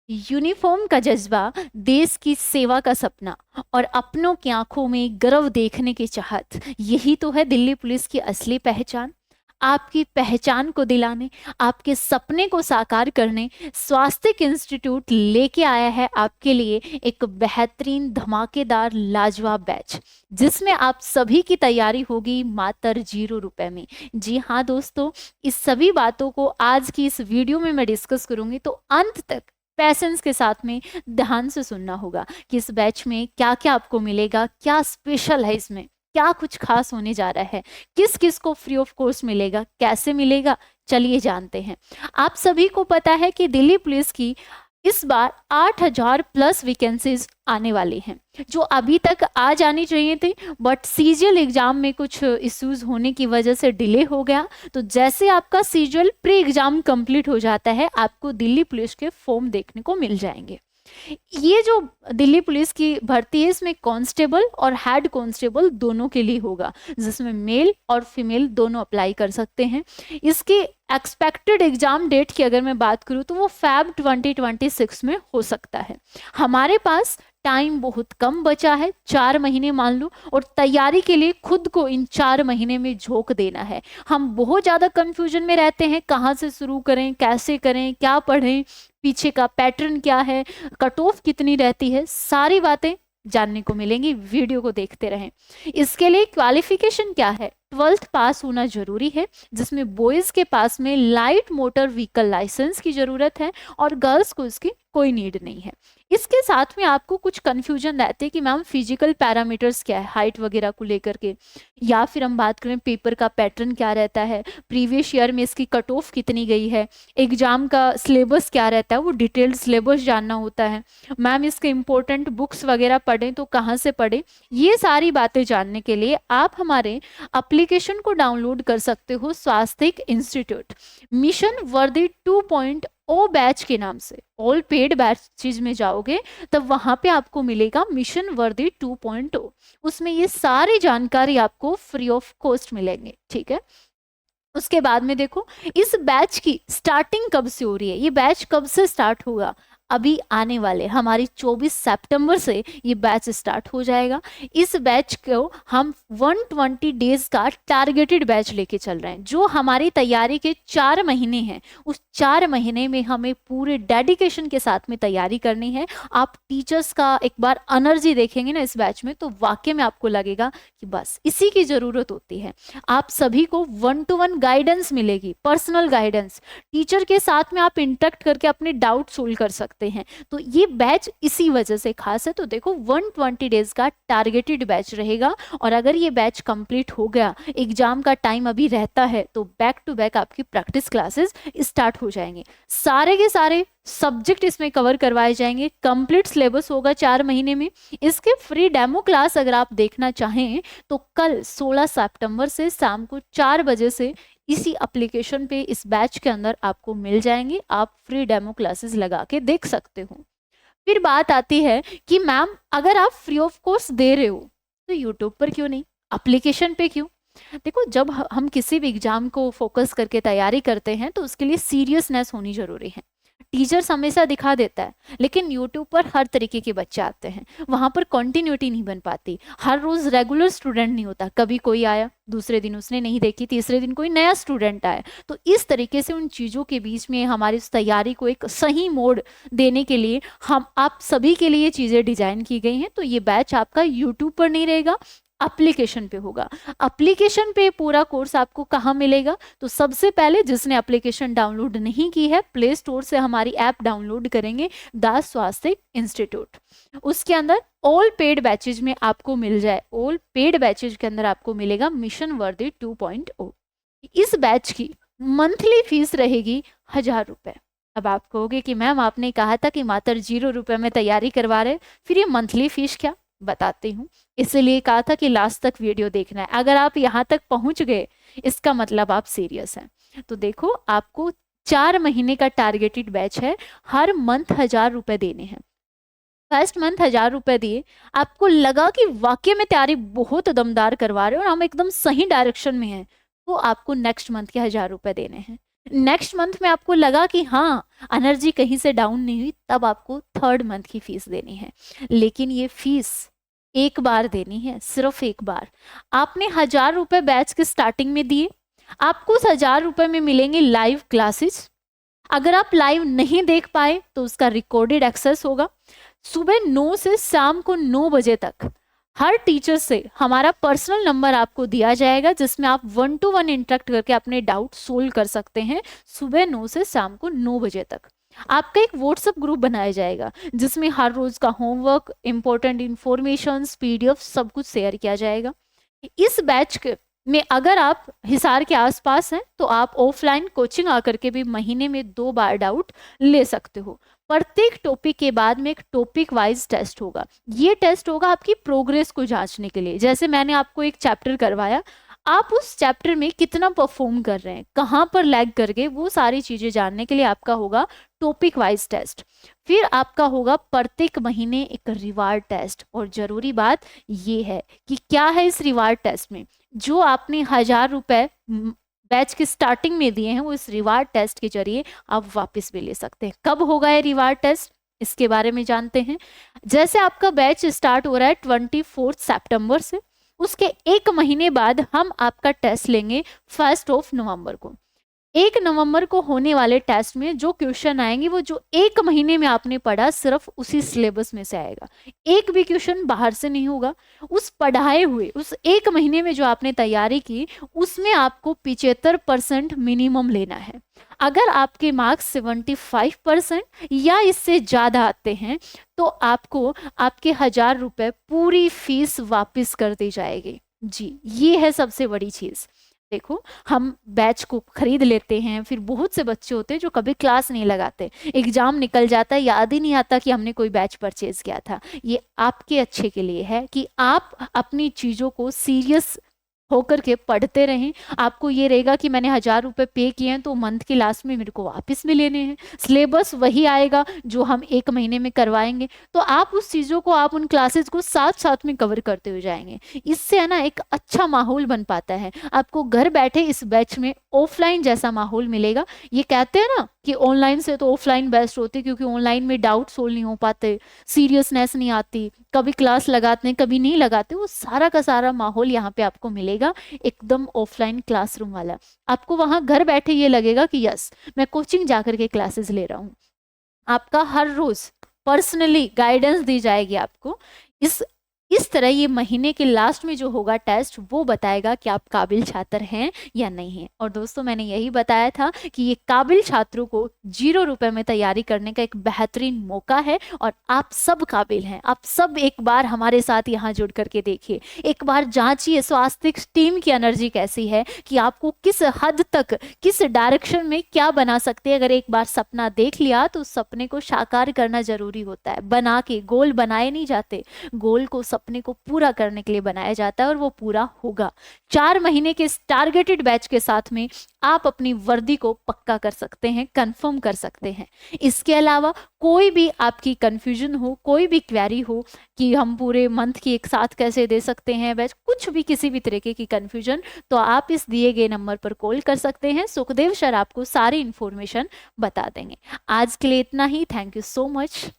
Uniform का जज्बा, देश की सेवा का सपना और अपनों की आंखों में गर्व देखने की चाहत, यही तो है दिल्ली पुलिस की असली पहचान। आपकी पहचान को दिलाने, आपके सपने को साकार करने स्वास्थ्य इंस्टीट्यूट लेके आया है आपके लिए एक बेहतरीन धमाकेदार लाजवाब बैच, जिसमें आप सभी की तैयारी होगी मात्र 0 रुपए में। जी हाँ दोस्तों, इस सभी बातों को आज की इस वीडियो में मैं डिस्कस करूंगी, तो अंत तक पैसेंस के साथ में ध्यान से सुनना होगा कि इस बैच में क्या क्या आपको मिलेगा, क्या स्पेशल है इसमें, क्या कुछ खास होने जा रहा है, किस किस को फ्री ऑफ कोर्स मिलेगा, कैसे मिलेगा, चलिए जानते हैं। आप सभी को पता है कि दिल्ली पुलिस की इस बार 8000 प्लस वैकेंसीज आने वाली हैं, जो अभी तक आ जानी चाहिए थी, बट सीजीएल एग्जाम में कुछ इश्यूज होने की वजह से डिले हो गया। तो जैसे आपका सीजीएल प्री एग्जाम कंप्लीट हो जाता है, आपको दिल्ली पुलिस के फॉर्म देखने को मिल जाएंगे। ये जो दिल्ली पुलिस की भर्ती है, इसमें कांस्टेबल और हेड कांस्टेबल दोनों के लिए होगा, जिसमें मेल और फीमेल दोनों अप्लाई कर सकते हैं। इसकी एक्सपेक्टेड एग्जाम डेट की अगर मैं बात करूं तो वो फैब 2026 में हो सकता है। हमारे पास टाइम बहुत कम बचा है, 4 महीने मान लो, और तैयारी के लिए खुद को इन 4 महीने में झोंक देना है। हम बहुत ज्यादा कंफ्यूजन में रहते हैं, कहाँ से शुरू करें, कैसे करें, क्या पढ़ें, पीछे का पैटर्न क्या है, कट ऑफ कितनी रहती है, सारी बातें जानने को मिलेंगी। वीडियो को देखते रहें। इसके लिए क्वालिफिकेशन क्या है, 12th पास होना जरूरी है, जिसमें बॉयज के पास में लाइट मोटर व्हीकल लाइसेंस की जरूरत है और गर्ल्स को इसकी कोई नीड नहीं है। इसके साथ में आपको कुछ कंफ्यूजन रहते हैं कि मैम फिजिकल पैरामीटर्स क्या है, हाइट वगैरह को लेकर के, या फिर हम बात करें पेपर का पैटर्न क्या रहता है, प्रीवियस ईयर में इसकी कट ऑफ कितनी गई है, एग्जाम का सिलेबस क्या रहता है, वो डिटेल्ड सिलेबस जानना होता है। मैम इसके इंपॉर्टेंट बुक्स वगैरह पढ़ें तो कहाँ से पढ़ें, ये सारी बातें जानने के लिए आप हमारे एप्लीकेशन को डाउनलोड कर सकते हो स्वास्थ्य इंस्टीट्यूट मिशन वर्दी 2.0 बैच के नाम से। ऑल पेड बैचेज में जाओगे तब वहां पे आपको मिलेगा मिशन वर्दी 2.0, उसमें ये सारी जानकारी आपको फ्री ऑफ कॉस्ट मिलेंगे, ठीक है। उसके बाद में देखो, इस बैच की स्टार्टिंग कब से हो रही है, ये बैच कब से स्टार्ट होगा, अभी आने वाले हमारी 24 सितंबर से ये बैच स्टार्ट हो जाएगा। इस बैच को हम 120 डेज का टारगेटेड बैच लेके चल रहे हैं। जो हमारी तैयारी के 4 महीने हैं, उस 4 महीने में हमें पूरे डेडिकेशन के साथ में तैयारी करनी है। आप टीचर्स का एक बार एनर्जी देखेंगे ना इस बैच में, तो वाकई में आपको लगेगा कि बस इसी की जरूरत होती है। आप सभी को 1-to-1 गाइडेंस मिलेगी, पर्सनल गाइडेंस, टीचर के साथ में आप इंटरेक्ट करके अपने डाउट सोल्व कर सकते हैं। तो ये बैच इसी वजह से खास है। तो देखो 120 डेज का टारगेटेड बैच रहेगा, और अगर ये बैच कंप्लीट हो गया, एग्जाम का टाइम अभी रहता है, तो बैक टू बैक आपकी प्रैक्टिस क्लासेस स्टार्ट हो जाएंगे। सारे के सारे सब्जेक्ट इसमें कवर करवाए जाएंगे, कंप्लीट सिलेबस होगा 4 महीने में। इसके फ्री डेमो क्लास अगर आप देखना चाहें तो कल 16 सितंबर से शाम को 4 बजे से इसी एप्लीकेशन पे इस बैच के अंदर आपको मिल जाएंगे। आप फ्री डेमो क्लासेस लगा के देख सकते हो। फिर बात आती है कि मैम अगर आप फ्री ऑफ कोर्स दे रहे हो तो यूट्यूब पर क्यों नहीं, एप्लीकेशन पे क्यों। देखो, जब हम किसी भी एग्जाम को फोकस करके तैयारी करते हैं तो उसके लिए सीरियसनेस होनी जरूरी है। टीचर्स हमेशा दिखा देता है, लेकिन यूट्यूब पर हर तरीके के बच्चे आते हैं, वहां पर कंटिन्यूटी नहीं बन पाती, हर रोज रेगुलर स्टूडेंट नहीं होता, कभी कोई आया, दूसरे दिन उसने नहीं देखी, तीसरे दिन कोई नया स्टूडेंट आया। तो इस तरीके से उन चीज़ों के बीच में हमारी इस तैयारी को एक सही मोड़ देने के लिए हम आप सभी के लिए चीज़ें डिजाइन की गई हैं। तो ये बैच आपका यूट्यूब पर नहीं रहेगा, एप्लीकेशन पे होगा। एप्लीकेशन पे पूरा कोर्स आपको कहाँ मिलेगा, तो सबसे पहले जिसने एप्लीकेशन डाउनलोड नहीं की है, प्ले स्टोर से हमारी ऐप डाउनलोड करेंगे, दास स्वास्थ्य इंस्टीट्यूट। उसके अंदर ऑल पेड बैचेज में आपको मिल जाए, ऑल पेड बैचेज के अंदर आपको मिलेगा मिशन वर्दी 2.0। इस बैच की मंथली फीस रहेगी 1000 रुपए। अब आप कहोगे कि मैम आपने कहा था कि मात्र 0 रुपए में तैयारी करवा रहे, फिर ये मंथली फीस क्या, बताती हूँ। इसलिए कहा था कि लास्ट तक वीडियो देखना है। अगर आप यहाँ तक पहुंच गए, इसका मतलब आप सीरियस हैं। तो देखो, आपको 4 महीने का टारगेटेड बैच है, हर मंथ 1000 रुपए देने हैं। फर्स्ट मंथ 1000 रुपए दिए, आपको लगा कि वाकई में तैयारी बहुत दमदार करवा रहे हो और हम एकदम सही डायरेक्शन में हैं, तो आपको नेक्स्ट मंथ के 1000 रुपए देने हैं। नेक्स्ट मंथ में आपको लगा कि हाँ एनर्जी कहीं से डाउन नहीं हुई, तब आपको थर्ड मंथ की फीस देनी है। लेकिन ये फीस एक बार देनी है, सिर्फ एक बार। आपने 1,000 रुपए बैच के स्टार्टिंग में दिए, आपको उस 1,000 रुपए में मिलेंगे लाइव क्लासेस। अगर आप लाइव नहीं देख पाए तो उसका रिकॉर्डेड एक्सेस होगा। सुबह 9 से शाम को 9 बजे तक हर टीचर से हमारा पर्सनल नंबर आपको दिया जाएगा, जिसमें आप 1 to 1 इंटरेक्ट करके अपने डाउट सोल्व कर सकते हैं। सुबह 9 से शाम को 9 बजे तक आपका एक व्हाट्सएप ग्रुप बनाया जाएगा, जिसमें हर रोज का होमवर्क, इंपॉर्टेंट इंफॉर्मेशन, पीडीएफ सब कुछ शेयर किया जाएगा। इस बैच में अगर आप हिसार के आसपास हैं तो आप ऑफलाइन कोचिंग आकर के भी महीने में 2 बार डाउट ले सकते हो। प्रत्येक टॉपिक के बाद में एक टॉपिक वाइज टेस्ट होगा। ये टेस्ट होगा आपकी प्रोग्रेस को जांचने के लिए। जैसे मैंने आपको एक चैप्टर करवाया, आप उस चैप्टर में कितना परफॉर्म कर रहे हैं, कहाँ पर लैग कर गए, वो सारी चीजें जानने के लिए आपका होगा टॉपिक वाइज टेस्ट। फिर आपका होगा प्रत्येक महीने एक रिवार्ड टेस्ट। और जरूरी बात ये है कि क्या है इस रिवार्ड टेस्ट में, जो आपने 1,000 रुपए बैच के स्टार्टिंग में दिए हैं वो इस रिवार्ड टेस्ट के जरिए आप वापस भी ले सकते हैं। कब होगा ये रिवार्ड टेस्ट, इसके बारे में जानते हैं। जैसे आपका बैच स्टार्ट हो रहा है 24 सितंबर से, उसके 1 महीने बाद हम आपका टेस्ट लेंगे 1 नवंबर को। 1 नवंबर को होने वाले टेस्ट में जो क्वेश्चन आएंगे वो जो 1 महीने में आपने पढ़ा सिर्फ उसी सिलेबस में से आएगा। एक भी क्वेश्चन बाहर से नहीं होगा। उस पढ़ाए हुए उस 1 महीने में जो आपने तैयारी की उसमें आपको 75% मिनिमम लेना है। अगर आपके मार्क्स 75% या इससे ज्यादा आते हैं तो आपको आपके 1,000 रुपए पूरी फीस वापस कर दी जाएगी। जी, ये है सबसे बड़ी चीज। देखो, हम बैच को खरीद लेते हैं, फिर बहुत से बच्चे होते हैं जो कभी क्लास नहीं लगाते, एग्जाम निकल जाता है, याद ही नहीं आता कि हमने कोई बैच परचेज किया था। ये आपके अच्छे के लिए है कि आप अपनी चीजों को सीरियस होकर के पढ़ते रहें। आपको ये रहेगा कि मैंने 1,000 रुपए पे किए हैं तो मंथ के लास्ट में मेरे को वापस भी लेने हैं। सिलेबस वही आएगा जो हम 1 महीने में करवाएंगे, तो आप उस चीज़ों को, आप उन क्लासेस को साथ साथ में कवर करते हुए जाएंगे। इससे है ना एक अच्छा माहौल बन पाता है। आपको घर बैठे इस बैच में ऑफलाइन जैसा माहौल मिलेगा। ये कहते हैं ना कि ऑनलाइन से तो ऑफलाइन बेस्ट होती, क्योंकि ऑनलाइन में डाउट सोल्व नहीं हो पाते, सीरियसनेस नहीं आती, कभी क्लास लगाते हैं कभी नहीं लगाते। वो सारा का सारा माहौल यहाँ पे आपको मिलेगा, एकदम ऑफलाइन क्लासरूम वाला। आपको वहां घर बैठे ये लगेगा कि यस, मैं कोचिंग जाकर के क्लासेस ले रहा हूँ। आपका हर रोज पर्सनली गाइडेंस दी जाएगी आपको। इस तरह ये महीने के लास्ट में जो होगा टेस्ट वो बताएगा कि आप काबिल छात्र हैं या नहीं हैं। और दोस्तों, मैंने यही बताया था कि ये काबिल छात्रों को 0 रुपए में तैयारी करने का एक बेहतरीन मौका है और आप सब काबिल हैं। आप सब एक बार हमारे साथ यहाँ जुड़ करके देखिए, एक बार जांचिए स्वास्थ्य टीम की एनर्जी कैसी है, कि आपको किस हद तक, किस डायरेक्शन में क्या बना सकते हैं। अगर एक बार सपना देख लिया तो सपने को साकार करना जरूरी होता है। बना के गोल बनाए नहीं जाते, गोल को अपने को पूरा करने के लिए बनाया जाता है और वो पूरा होगा। 4 महीने के टारगेटेड बैच के साथ में आप अपनी वर्दी को पक्का कर सकते हैं, कंफर्म कर सकते हैं। इसके अलावा कोई भी आपकी कंफ्यूजन हो, कोई भी क्वेरी हो कि हम पूरे मंथ की एक साथ कैसे दे सकते हैं बैच, कुछ भी किसी भी तरीके की कंफ्यूजन, तो आप इस दिए गए नंबर पर कॉल कर सकते हैं। सुखदेव सर आपको सारी इंफॉर्मेशन बता देंगे। आज के लिए इतना ही। Thank you so much.